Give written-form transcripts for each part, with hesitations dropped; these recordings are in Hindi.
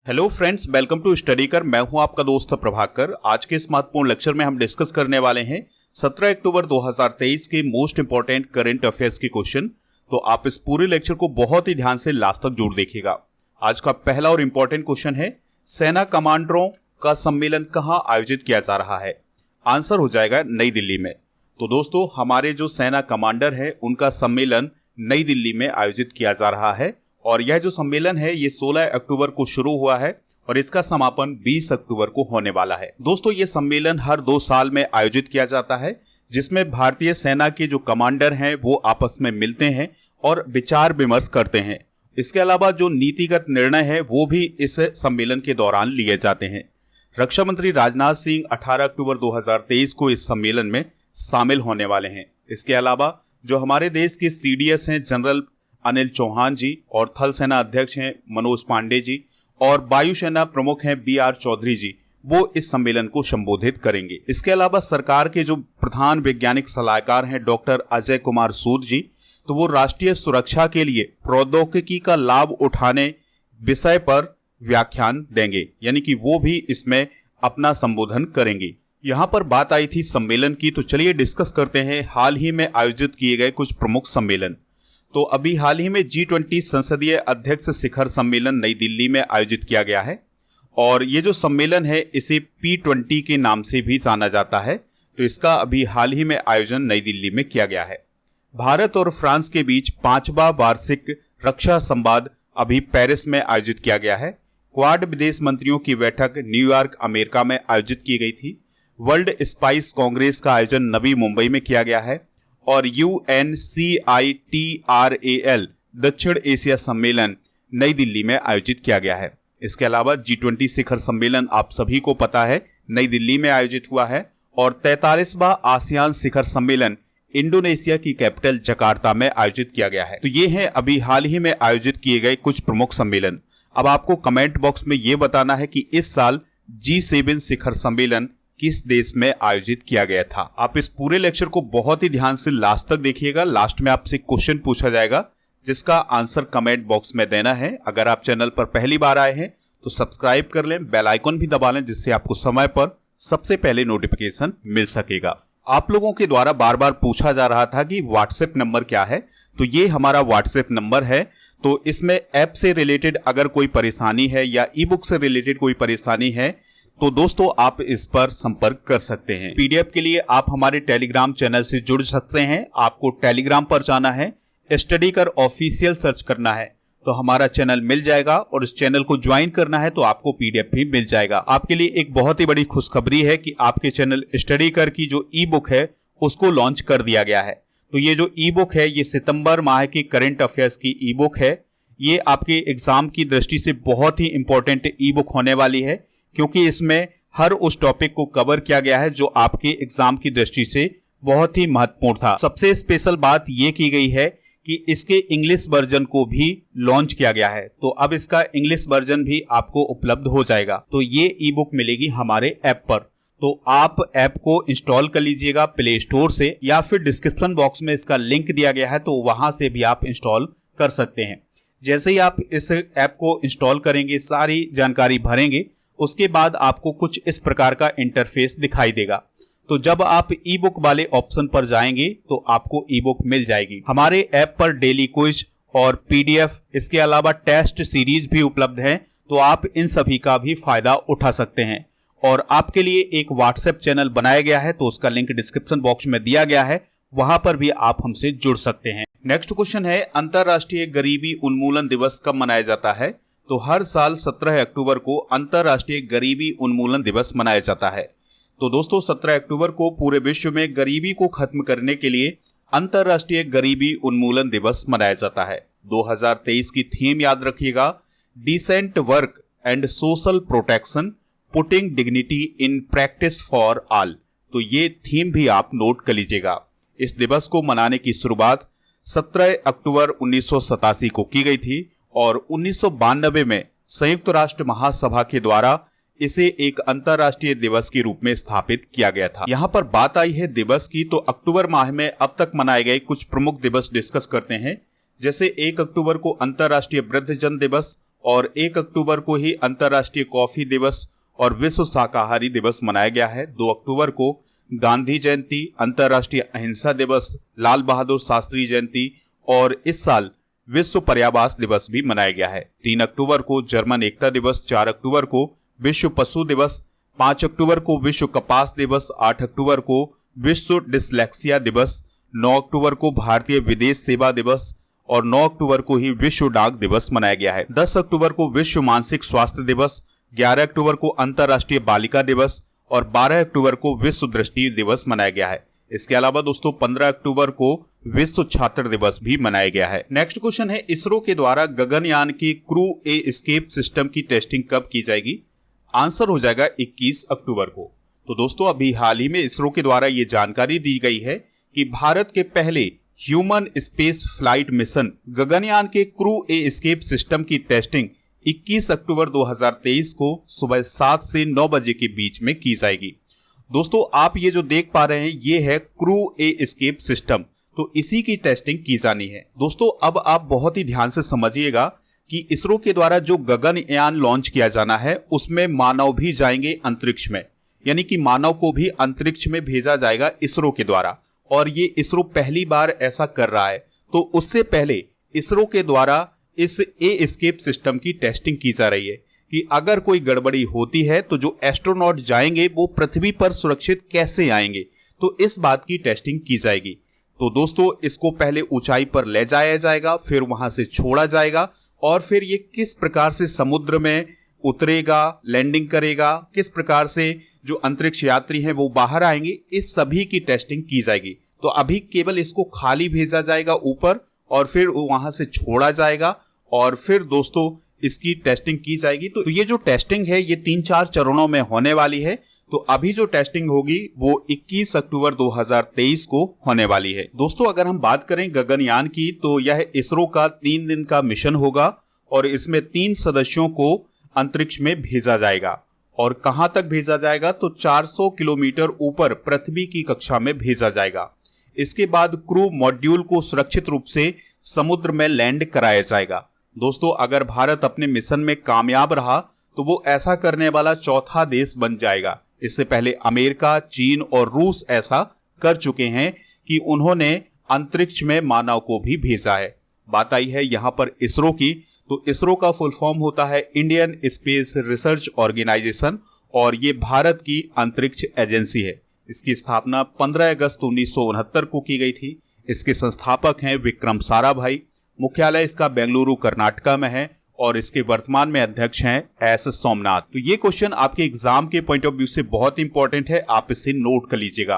Hello friends, welcome to study कर। मैं हूं आपका दोस्त प्रभाकर। आज के इस महत्वपूर्ण लेक्चर में हम डिस्कस करने वाले हैं 17 अक्टूबर 2023 के मोस्ट इंपॉर्टेंट करंट अफेयर्स के क्वेश्चन। तो आप इस पूरे लेक्चर को बहुत ही ध्यान से लास्ट तक जरूर देखिएगा। आज का पहला और इंपॉर्टेंट क्वेश्चन है, सेना कमांडरों का सम्मेलन कहाँ आयोजित किया जा रहा है? आंसर हो जाएगा नई दिल्ली में। तो दोस्तों, हमारे जो सेना कमांडर है उनका सम्मेलन नई दिल्ली में आयोजित किया जा रहा है और यह जो सम्मेलन है ये 16 अक्टूबर को शुरू हुआ है और इसका समापन 20 अक्टूबर को होने वाला है। दोस्तों, ये सम्मेलन हर 2 साल में आयोजित किया जाता है जिसमें भारतीय सेना के जो कमांडर हैं वो आपस में मिलते हैं और विचार विमर्श करते हैं। इसके अलावा जो नीतिगत निर्णय है वो भी इस सम्मेलन के दौरान लिए जाते हैं। रक्षा मंत्री राजनाथ सिंह 18 अक्टूबर 2023 को इस सम्मेलन में शामिल होने वाले हैं। इसके अलावा जो हमारे देश के CDS हैं जनरल अनिल चौहान जी और थल सेना अध्यक्ष हैं मनोज पांडे जी और वायुसेना प्रमुख हैं BR चौधरी जी, वो इस सम्मेलन को संबोधित करेंगे। इसके अलावा सरकार के जो प्रधान वैज्ञानिक सलाहकार हैं डॉक्टर अजय कुमार सूद जी, तो वो राष्ट्रीय सुरक्षा के लिए प्रौद्योगिकी का लाभ उठाने विषय पर व्याख्यान देंगे, यानी कि वो भी इसमें अपना संबोधन करेंगे। यहाँ पर बात आई थी सम्मेलन की, तो चलिए डिस्कस करते हैं हाल ही में आयोजित किए गए कुछ प्रमुख सम्मेलन। तो अभी हाल ही में G20 संसदीय अध्यक्ष शिखर सम्मेलन नई दिल्ली में आयोजित किया गया है और ये जो सम्मेलन है इसे P20 के नाम से भी जाना जाता है। तो इसका अभी हाल ही में आयोजन नई दिल्ली में किया गया है। भारत और फ्रांस के बीच 5वां वार्षिक रक्षा संवाद अभी पेरिस में आयोजित किया गया है। क्वाड विदेश मंत्रियों की बैठक न्यूयॉर्क अमेरिका में आयोजित की गई थी। वर्ल्ड स्पाइस कांग्रेस का आयोजन नवी मुंबई में किया गया है और UNCITRAL दक्षिण एशिया सम्मेलन नई दिल्ली में आयोजित किया गया है। इसके अलावा G20 शिखर सम्मेलन आप सभी को पता है नई दिल्ली में आयोजित हुआ है और 43वां आसियान शिखर सम्मेलन इंडोनेशिया की कैपिटल जकार्ता में आयोजित किया गया है। तो ये हैं अभी हाल ही में आयोजित किए गए कुछ प्रमुख सम्मेलन। अब आपको कमेंट बॉक्स में ये बताना है कि इस साल G7 शिखर सम्मेलन किस देश में आयोजित किया गया था। आप इस पूरे लेक्चर को बहुत ही ध्यान से लास्ट तक देखिएगा। लास्ट में आपसे क्वेश्चन पूछा जाएगा जिसका आंसर कमेंट बॉक्स में देना है। अगर आप चैनल पर पहली बार आए हैं तो सब्सक्राइब कर लें, बेल आइकन भी दबा लें जिससे आपको समय पर सबसे पहले नोटिफिकेशन मिल सकेगा। आप लोगों के द्वारा बार बार पूछा जा रहा था कि व्हाट्सएप नंबर क्या है, तो ये हमारा व्हाट्सएप नंबर है। तो इसमें ऐप से रिलेटेड अगर कोई परेशानी है या ई बुक से रिलेटेड कोई परेशानी है तो दोस्तों आप इस पर संपर्क कर सकते हैं। PDF के लिए आप हमारे टेलीग्राम चैनल से जुड़ सकते हैं। आपको टेलीग्राम पर जाना है, स्टडी कर ऑफिशियल सर्च करना है तो हमारा चैनल मिल जाएगा और इस चैनल को ज्वाइन करना है तो आपको PDF भी मिल जाएगा। आपके लिए एक बहुत ही बड़ी खुशखबरी है कि आपके चैनल स्टडी कर की जो ई बुक है उसको लॉन्च कर दिया गया है। तो ये जो ई बुक है ये सितंबर माह की करंट अफेयर्स की ई बुक है। ये आपके एग्जाम की दृष्टि से बहुत ही इंपॉर्टेंट ई बुक होने वाली है क्योंकि इसमें हर उस टॉपिक को कवर किया गया है जो आपके एग्जाम की दृष्टि से बहुत ही महत्वपूर्ण था। सबसे स्पेशल बात यह की गई है कि इसके इंग्लिश वर्जन को भी लॉन्च किया गया है। तो अब इसका इंग्लिश वर्जन भी आपको उपलब्ध हो जाएगा। तो ये ई बुक मिलेगी हमारे ऐप पर। तो आप ऐप को इंस्टॉल कर लीजिएगा प्ले स्टोर से या फिर डिस्क्रिप्शन बॉक्स में इसका लिंक दिया गया है तो वहां से भी आप इंस्टॉल कर सकते हैं। जैसे ही आप इस ऐप को इंस्टॉल करेंगे, सारी जानकारी भरेंगे, उसके बाद आपको कुछ इस प्रकार का इंटरफेस दिखाई देगा। तो जब आप ई बुक वाले ऑप्शन पर जाएंगे तो आपको ई बुक मिल जाएगी। हमारे ऐप पर डेली क्विज और PDF इसके अलावा टेस्ट सीरीज भी उपलब्ध है, तो आप इन सभी का भी फायदा उठा सकते हैं। और आपके लिए एक व्हाट्सएप चैनल बनाया गया है तो उसका लिंक डिस्क्रिप्शन बॉक्स में दिया गया है, वहां पर भी आप हमसे जुड़ सकते हैं। नेक्स्ट क्वेश्चन है, अंतरराष्ट्रीय गरीबी उन्मूलन दिवस कब मनाया जाता है? तो हर साल 17 अक्टूबर को अंतरराष्ट्रीय गरीबी उन्मूलन दिवस मनाया जाता है। तो दोस्तों 17 अक्टूबर को पूरे विश्व में गरीबी को खत्म करने के लिए अंतरराष्ट्रीय गरीबी उन्मूलन दिवस मनाया जाता है। 2023 की थीम याद रखिएगा, decent work and social protection, putting dignity in practice for all. तो ये थीम भी आप नोट कर लीजिएगा। इस दिवस को मनाने की शुरुआत 17 अक्टूबर 1987 को की गई थी और 1992 में संयुक्त राष्ट्र महासभा के द्वारा इसे एक अंतरराष्ट्रीय दिवस के रूप में स्थापित किया गया था। यहाँ पर बात आई है दिवस की, तो अक्टूबर माह में अब तक मनाए गए कुछ प्रमुख दिवस डिस्कस करते हैं। जैसे 1 अक्टूबर को अंतरराष्ट्रीय वृद्धजन दिवस और 1 अक्टूबर को ही अंतर्राष्ट्रीय कॉफी दिवस और विश्व शाकाहारी दिवस मनाया गया है। 2 अक्टूबर को गांधी जयंती, अंतर्राष्ट्रीय अहिंसा दिवस, लाल बहादुर शास्त्री जयंती और इस साल विश्व पर्यावरण दिवस भी मनाया गया है। 3 अक्टूबर को जर्मन एकता दिवस, 4 अक्टूबर को विश्व पशु दिवस, 5 अक्टूबर को विश्व कपास दिवस, 8 अक्टूबर को विश्व डिसलेक्सिया दिवस, 9 अक्टूबर को भारतीय विदेश सेवा दिवस और 9 अक्टूबर को ही विश्व डाक दिवस मनाया गया है। 10 अक्टूबर को विश्व मानसिक स्वास्थ्य दिवस, 11 अक्टूबर को अंतर्राष्ट्रीय बालिका दिवस और 12 अक्टूबर को विश्व दृष्टि दिवस मनाया गया है। इसके अलावा दोस्तों 15 अक्टूबर को विश्व छात्र दिवस भी मनाया गया है। नेक्स्ट क्वेश्चन है, इसरो के द्वारा गगनयान की क्रू एस्केप सिस्टम की टेस्टिंग कब की जाएगी? आंसर हो जाएगा 21 अक्टूबर को। तो दोस्तों अभी हाल ही में इसरो के द्वारा ये जानकारी दी गई है कि भारत के पहले human space flight mission Gaganyaan के क्रू एस्केप सिस्टम की टेस्टिंग 21 अक्टूबर 2023 को सुबह 7 से 9 बजे के बीच में की जाएगी। दोस्तों आप ये जो देख पा रहे हैं ये है क्रू एस्केप सिस्टम, तो इसी की टेस्टिंग की जानी है। दोस्तों अब आप बहुत ही ध्यान से समझिएगा कि इसरो के द्वारा जो गगनयान लॉन्च किया जाना है उसमें मानव भी जाएंगे अंतरिक्ष में, यानी कि मानव को भी अंतरिक्ष में भेजा जाएगा इसरो के द्वारा, और ये इसरो पहली बार ऐसा कर रहा है। तो उससे पहले इसरो के द्वारा इस एस्केप सिस्टम की टेस्टिंग की जा रही है कि अगर कोई गड़बड़ी होती है तो जो एस्ट्रोनॉट जाएंगे वो पृथ्वी पर सुरक्षित कैसे आएंगे, तो इस बात की टेस्टिंग की जाएगी। तो दोस्तों इसको पहले ऊंचाई पर ले जाया जाएगा, फिर वहां से छोड़ा जाएगा और फिर ये किस प्रकार से समुद्र में उतरेगा, लैंडिंग करेगा, किस प्रकार से जो अंतरिक्ष यात्री हैं वो बाहर आएंगे, इस सभी की टेस्टिंग की जाएगी। तो अभी केवल इसको खाली भेजा जाएगा ऊपर और फिर वहां से छोड़ा जाएगा और फिर दोस्तों इसकी टेस्टिंग की जाएगी। तो ये जो टेस्टिंग है ये 3-4 चरणों में होने वाली है। तो अभी जो टेस्टिंग होगी वो 21 अक्टूबर 2023 को होने वाली है। दोस्तों अगर हम बात करें गगनयान की तो यह इसरो का 3 दिन का मिशन होगा और इसमें 3 सदस्यों को अंतरिक्ष में भेजा जाएगा। और कहां तक भेजा जाएगा? तो 400 किलोमीटर ऊपर पृथ्वी की कक्षा में भेजा जाएगा। इसके बाद क्रू मॉड्यूल को सुरक्षित रूप से समुद्र में लैंड कराया जाएगा। दोस्तों अगर भारत अपने मिशन में कामयाब रहा तो वो ऐसा करने वाला चौथा देश बन जाएगा। इससे पहले अमेरिका, चीन और रूस ऐसा कर चुके हैं कि उन्होंने अंतरिक्ष में मानव को भी भेजा है। बात आई है यहाँ पर इसरो की, तो इसरो का फुल फॉर्म होता है इंडियन स्पेस रिसर्च ऑर्गेनाइजेशन और ये भारत की अंतरिक्ष एजेंसी है। इसकी स्थापना 15 अगस्त 1969 को की गई थी। इसके संस्थापक हैं विक्रम साराभाई। मुख्यालय इसका बेंगलुरु कर्नाटका में है और इसके वर्तमान में अध्यक्ष हैं एस सोमनाथ। तो ये क्वेश्चन आपके एग्जाम के पॉइंट ऑफ व्यू से बहुत इंपॉर्टेंट है, आप इसे नोट कर लीजिएगा।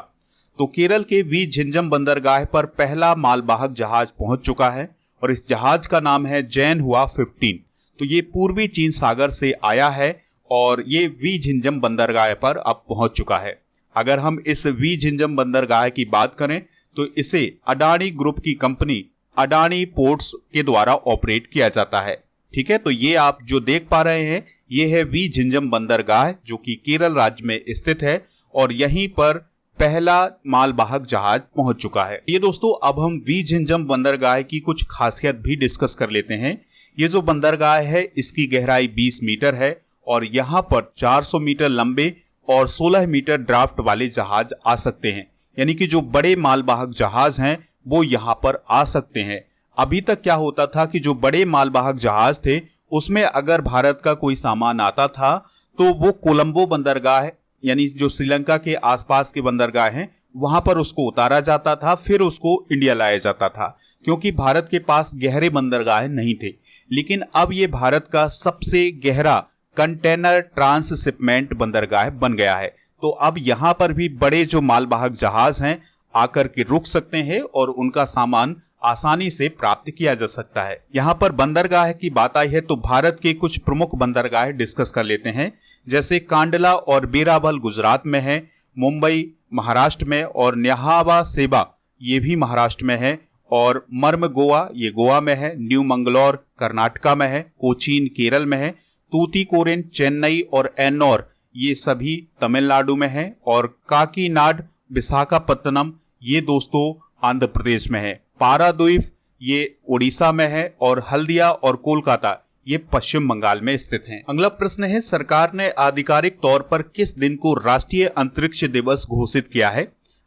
तो केरल के वी झिंझम बंदरगाह पर पहला मालवाहक जहाज पहुंच चुका है और इस जहाज का नाम है जैनहुआ 15। तो ये पूर्वी चीन सागर से आया है और ये वी झिंझम बंदरगाह पर अब पहुंच चुका है। अगर हम इस वी झिंझम बंदरगाह की बात करें तो इसे अडानी ग्रुप की कंपनी अडानी पोर्ट्स के द्वारा ऑपरेट किया जाता है। ठीक है, तो ये आप जो देख पा रहे हैं ये है वी झिंझम बंदरगाह जो कि केरल राज्य में स्थित है और यहीं पर पहला मालवाहक जहाज पहुंच चुका है। ये दोस्तों अब हम वी झिंझम बंदरगाह की कुछ खासियत भी डिस्कस कर लेते हैं। ये जो बंदरगाह है इसकी गहराई 20 मीटर है और यहाँ पर 400 मीटर लंबे और 16 मीटर ड्राफ्ट वाले जहाज आ सकते हैं, यानी कि जो बड़े मालवाहक जहाज हैं वो यहाँ पर आ सकते हैं। अभी तक क्या होता था कि जो बड़े मालवाहक जहाज थे उसमें अगर भारत का कोई सामान आता था तो वो कोलंबो बंदरगाह यानी जो श्रीलंका के आसपास के बंदरगाह हैं वहां पर उसको उतारा जाता था, फिर उसको इंडिया लाया जाता था क्योंकि भारत के पास गहरे बंदरगाह नहीं थे। लेकिन अब ये भारत का सबसे गहरा कंटेनर ट्रांसशिपमेंट बंदरगाह बन गया है। तो अब यहाँ पर भी बड़े जो मालवाहक जहाज हैं आकर के रुक सकते हैं और उनका सामान आसानी से प्राप्त किया जा सकता है। यहाँ पर बंदरगाह की बात आई है तो भारत के कुछ प्रमुख बंदरगाह डिस्कस कर लेते हैं, जैसे कांडला और बीराबल गुजरात में है, मुंबई महाराष्ट्र में और न्याहावा सेबा ये भी महाराष्ट्र में है और मर्मगोवा ये गोवा में है, न्यू मंगलौर कर्नाटका में है, कोचीन केरल में है, तूतीकोरिन चेन्नई और एन्नौर ये सभी तमिलनाडु में है और काकीनाड विशाखापत्तनम ये दोस्तों आंध्र प्रदेश में है, पारादीप ये उड़ीसा में है और हल्दिया और कोलकाता ये पश्चिम बंगाल में स्थित हैं। अगला प्रश्न है, सरकार ने आधिकारिक तौर पर किस दिन को राष्ट्रीय अंतरिक्ष दिवस घोषित किया है?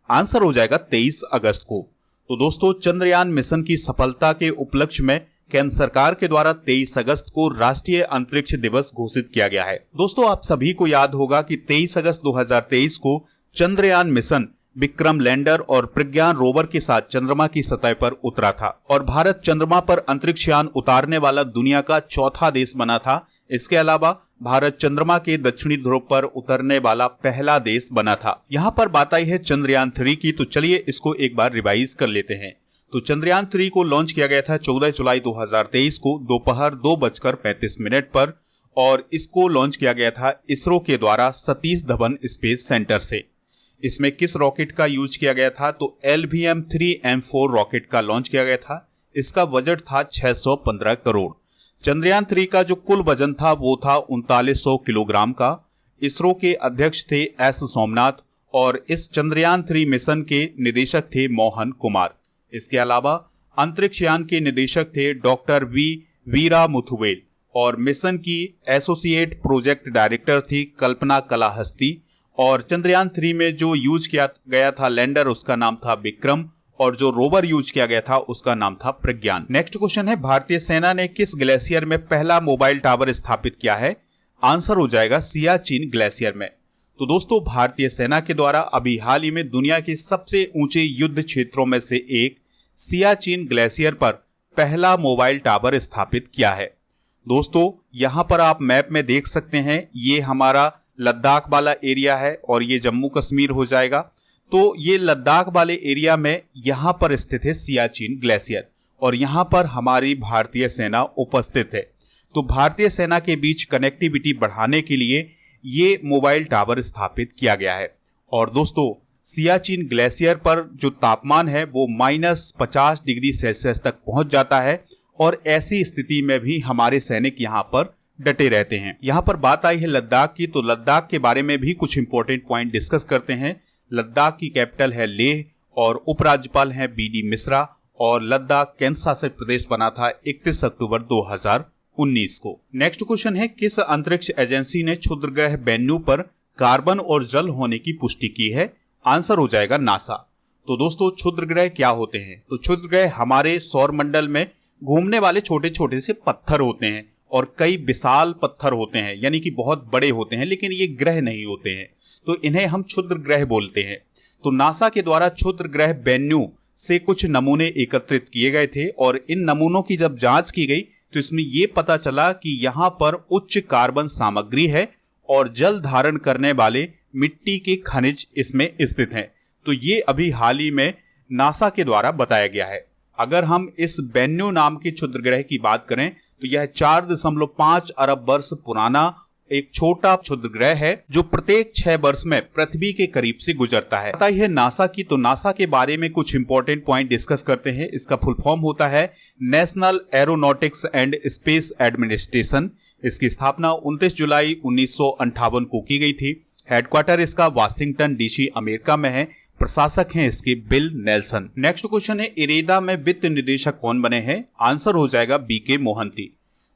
आंसर हो जाएगा 23 अगस्त को। तो दोस्तों, चंद्रयान मिशन की सफलता के उपलक्ष्य में केंद्र सरकार के द्वारा 23 अगस्त को राष्ट्रीय अंतरिक्ष दिवस घोषित किया गया है। दोस्तों, आप सभी को याद होगा कि 23 अगस्त 2023 को चंद्रयान मिशन विक्रम लैंडर और प्रज्ञान रोवर के साथ चंद्रमा की सतह पर उतरा था और भारत चंद्रमा पर अंतरिक्ष यान उतारने वाला दुनिया का चौथा देश बना था। इसके अलावा भारत चंद्रमा के दक्षिणी ध्रुव पर उतरने वाला पहला देश बना था। यहाँ पर बात आई है चंद्रयान 3 की, तो चलिए इसको एक बार रिवाइज कर लेते हैं। तो चंद्रयान 3 को लॉन्च किया गया था 14 जुलाई 2023 को दोपहर 2:35 पर और इसको लॉन्च किया गया था इसरो के द्वारा सतीश धवन स्पेस सेंटर से। इसमें किस रॉकेट का यूज किया गया था? तो LVM-3M4 रॉकेट का लॉन्च किया गया था। इसका बजट था 615 करोड़। चंद्रयान 3 का जो कुल वजन था वो था 3900 किलोग्राम का। इसरो के अध्यक्ष थे एस सोमनाथ और इस चंद्रयान 3 मिशन के निदेशक थे मोहन कुमार। इसके अलावा अंतरिक्ष यान के निदेशक थे डॉक्टर वीरा मुथुवेल और मिशन की एसोसिएट प्रोजेक्ट डायरेक्टर थी कल्पना कलाहस्ती। और चंद्रयान 3 में जो यूज किया गया था लैंडर, उसका नाम था विक्रम और जो रोवर यूज किया गया था उसका नाम था प्रज्ञान। नेक्स्ट क्वेश्चन है, भारतीय सेना ने किस ग्लेशियर में पहला मोबाइल टावर स्थापित किया है? आंसर हो जाएगा सियाचिन ग्लेशियर में। तो दोस्तों, भारतीय सेना के द्वारा अभी हाल ही में दुनिया के सबसे ऊंचे युद्ध क्षेत्रों में से एक सियाचिन ग्लेशियर पर पहला मोबाइल टावर स्थापित किया है। दोस्तों, यहां पर आप मैप में देख सकते हैं, ये हमारा लद्दाख वाला एरिया है और ये जम्मू कश्मीर हो जाएगा। तो ये लद्दाख वाले एरिया में यहां पर स्थित है सियाचिन ग्लेशियर और यहां पर हमारी भारतीय सेना उपस्थित है। तो भारतीय सेना के बीच कनेक्टिविटी बढ़ाने के लिए ये मोबाइल टावर स्थापित किया गया है। और दोस्तों, सियाचिन ग्लेशियर पर जो तापमान है वो -50 डिग्री सेल्सियस तक पहुंच जाता है और ऐसी स्थिति में भी हमारे सैनिक यहाँ पर डटे रहते हैं। यहाँ पर बात आई है लद्दाख की, तो लद्दाख के बारे में भी कुछ इंपॉर्टेंट पॉइंट डिस्कस करते हैं। लद्दाख की कैपिटल है लेह और उपराज्यपाल हैं BD मिश्रा और लद्दाख केंद्र शासित प्रदेश बना था 31 अक्टूबर 2019 को। नेक्स्ट क्वेश्चन है, किस अंतरिक्ष एजेंसी ने क्षुद्रग्रह बेन्यू पर कार्बन और जल होने की पुष्टि की है? आंसर हो जाएगा नासा। तो दोस्तों, क्षुद्रग्रह क्या होते हैं? तो क्षुद्रग्रह हमारे सौर मंडल में घूमने वाले छोटे छोटे से पत्थर होते हैं और कई विशाल पत्थर होते हैं, यानी कि बहुत बड़े होते हैं, लेकिन ये ग्रह नहीं होते हैं, तो इन्हें हम क्षुद्र ग्रह बोलते हैं। तो नासा के द्वारा क्षुद्र ग्रह बेन्यू से कुछ नमूने एकत्रित किए गए थे और इन नमूनों की जब जांच की गई तो इसमें यह पता चला कि यहाँ पर उच्च कार्बन सामग्री है और जल धारण करने वाले मिट्टी के खनिज इसमें स्थित हैं। तो ये अभी हाल ही में नासा के द्वारा बताया गया है। अगर हम इस बेन्यू नाम के क्षुद्र ग्रह की बात करें तो यह 4.5 अरब वर्ष पुराना एक छोटा क्षुद्र ग्रह है जो प्रत्येक 6 वर्ष में पृथ्वी के करीब से गुजरता है। पता ही है नासा की, तो नासा के बारे में कुछ इंपॉर्टेंट पॉइंट डिस्कस करते हैं। इसका फुल फॉर्म होता है national aeronautics and space administration. इसकी स्थापना 29 जुलाई 1958 को की गई थी। हेडक्वार्टर इसका वाशिंगटन DC अमेरिका में है। प्रशासक हैं इसके बिल नेल्सन। नेक्स्ट क्वेश्चन है, इरेदा में वित्त निदेशक कौन बने हैं? आंसर हो जाएगा BK मोहंती।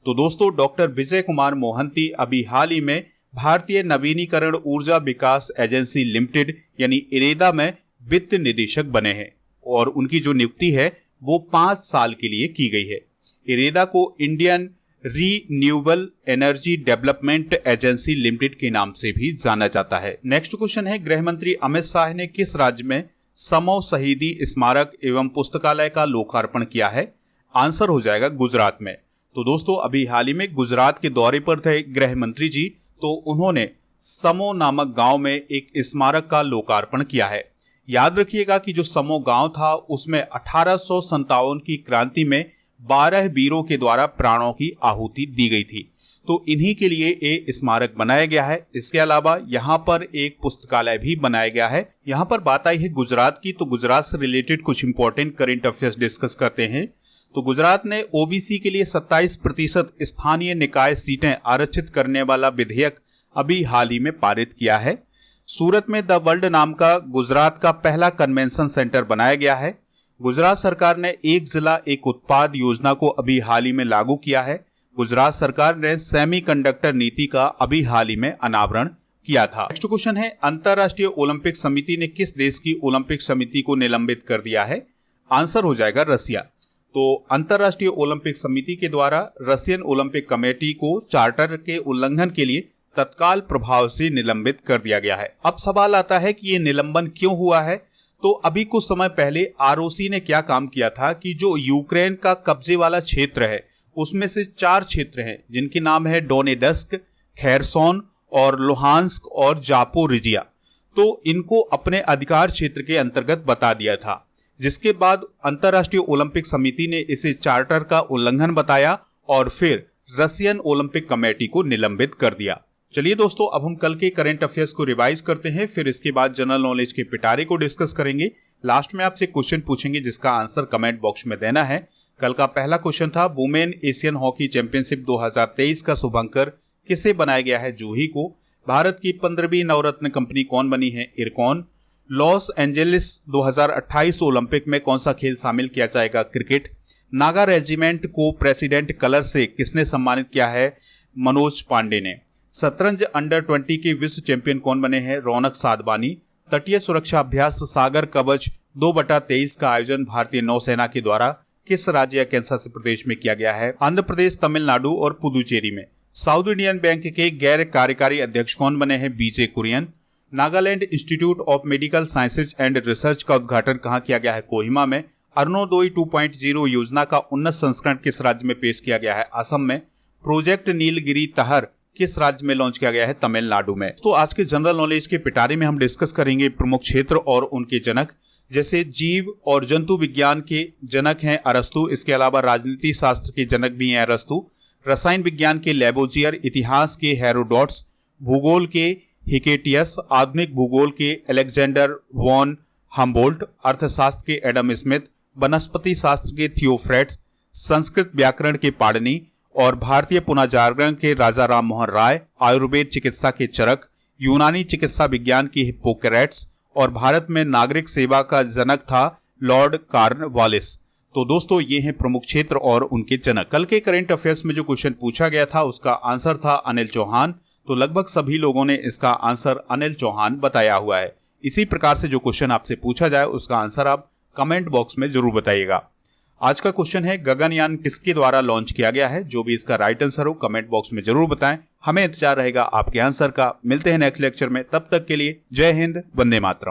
तो दोस्तों, डॉक्टर विजय कुमार मोहंती अभी हाल ही में भारतीय नवीनीकरण ऊर्जा विकास एजेंसी लिमिटेड यानी इरेदा में वित्त निदेशक बने हैं और उनकी जो नियुक्ति है वो 5 साल के लिए की गई है। इरेदा को Indian renewable energy development agency limited के नाम से भी जाना जाता है। नेक्स्ट क्वेश्चन है, गृह मंत्री अमित शाह ने किस राज्य में समो शहीदी स्मारक एवं पुस्तकालय का लोकार्पण किया है? आंसर हो जाएगा गुजरात में। तो दोस्तों, अभी हाल ही में गुजरात के दौरे पर थे गृह मंत्री जी, तो उन्होंने समो नामक गांव में एक स्मारक का लोकार्पण किया है। याद रखिएगा कि जो समो गांव था उसमें 1857 की क्रांति में 12 वीरों के द्वारा प्राणों की आहुति दी गई थी, तो इन्हीं के लिए एक स्मारक बनाया गया है। इसके अलावा यहाँ पर एक पुस्तकालय भी बनाया गया है। यहाँ पर बात आई है गुजरात की, तो गुजरात से रिलेटेड कुछ इंपॉर्टेंट करंट अफेयर्स डिस्कस करते हैं। तो गुजरात ने OBC के लिए 27% स्थानीय निकाय सीटें आरक्षित करने वाला विधेयक अभी हाल ही में पारित किया है। सूरत में द वर्ल्ड नाम का गुजरात का पहला कन्वेंशन सेंटर बनाया गया है। गुजरात सरकार ने एक जिला एक उत्पाद योजना को अभी हाल ही में लागू किया है। गुजरात सरकार ने सेमीकंडक्टर नीति का अभी हाल ही में अनावरण किया था। नेक्स्ट क्वेश्चन है, अंतरराष्ट्रीय ओलंपिक समिति ने किस देश की ओलंपिक समिति को निलंबित कर दिया है? आंसर हो जाएगा रसिया। तो अंतरराष्ट्रीय ओलंपिक समिति के द्वारा रशियन ओलंपिक कमेटी को चार्टर के उल्लंघन के लिए तत्काल प्रभाव से निलंबित कर दिया गया है। अब सवाल आता है कि ये निलंबन क्यों हुआ है? तो अभी कुछ समय पहले आरओसी ने क्या काम किया था कि जो यूक्रेन का कब्जे वाला क्षेत्र है उसमें से 4 क्षेत्र हैं जिनके नाम है डोनेडस्क, खैरसोन और लुहांस्क और जापोरिजिया। तो इनको अपने अधिकार क्षेत्र के अंतर्गत बता दिया था, जिसके बाद अंतरराष्ट्रीय ओलंपिक समिति ने इसे चार्टर का उल्लंघन बताया और फिर रशियन ओलंपिक कमेटी को निलंबित कर दिया। चलिए दोस्तों, अब हम कल के करंट अफेयर्स को रिवाइज करते हैं, फिर इसके बाद जनरल नॉलेज के पिटारे को डिस्कस करेंगे। लास्ट में आपसे क्वेश्चन पूछेंगे जिसका आंसर कमेंट बॉक्स में देना है। कल का पहला क्वेश्चन था, वुमेन एशियन हॉकी चैंपियनशिप 2023 का शुभंकर किसे बनाया गया है? जूही को। भारत की 15वीं नवरत्न कंपनी कौन बनी है? इरकॉन। लॉस एंजेलिस 2028 ओलंपिक में कौन सा खेल शामिल किया जाएगा? क्रिकेट। नागा रेजिमेंट को प्रेसिडेंट कलर से किसने सम्मानित किया है? मनोज पांडे ने। शतरंज अंडर 20 के विश्व चैंपियन कौन बने हैं? रौनक साधवानी। तटीय सुरक्षा अभ्यास सागर कवच 2/23 का आयोजन भारतीय नौसेना के द्वारा किस राज्य या कैंसर प्रदेश में किया गया है? आंध्र प्रदेश, तमिलनाडु और पुदुचेरी में। साउथ इंडियन बैंक के गैर कार्यकारी अध्यक्ष कौन बने हैं? BJ Kurian. Nagaland Institute of Medical Sciences and Research का उद्घाटन कहाँ किया गया है? कोहिमा में। अरुणोदय 2.0 योजना का उन्नत संस्करण किस राज्य में पेश किया गया है? असम में। प्रोजेक्ट नीलगिरी तहर किस राज्य में लॉन्च किया गया है? तमिलनाडु में। तो आज के जनरल नॉलेज के पिटारे में हम डिस्कस करेंगे प्रमुख क्षेत्र और उनके जनक। जैसे जीव और जंतु विज्ञान के जनक हैं अरस्तु, इसके अलावा राजनीति शास्त्र के जनक भी हैं अरस्तु। रसायन विज्ञान के लेबोजियर, इतिहास के हेरोडोट्स, भूगोल के हिकेटियस, आधुनिक भूगोल के अलेक्जेंडर वॉन हम्बोल्ट, अर्थशास्त्र के एडम स्मिथ, वनस्पति शास्त्र के थियोफ्रेट्स, संस्कृत व्याकरण के पाणिनि और भारतीय पुनर्जागरण के राजा राम मोहन राय, आयुर्वेद चिकित्सा के चरक, यूनानी चिकित्सा विज्ञान की हिप्पोक्रेट्स और भारत में नागरिक सेवा का जनक था लॉर्ड कॉर्नवालिस। तो दोस्तों, ये हैं प्रमुख क्षेत्र और उनके जनक। कल के करंट अफेयर्स में जो क्वेश्चन पूछा गया था उसका आंसर था अनिल चौहान। तो लगभग सभी लोगों ने इसका आंसर अनिल चौहान बताया हुआ है। इसी प्रकार से जो क्वेश्चन आपसे पूछा जाए उसका आंसर आप कमेंट बॉक्स में जरूर बताइएगा। आज का क्वेश्चन है, गगनयान किसके द्वारा लॉन्च किया गया है? जो भी इसका राइट आंसर हो कमेंट बॉक्स में जरूर बताएं। हमें इंतजार रहेगा आपके आंसर का। मिलते हैं नेक्स्ट लेक्चर में, तब तक के लिए जय हिंद, वंदे मातरम।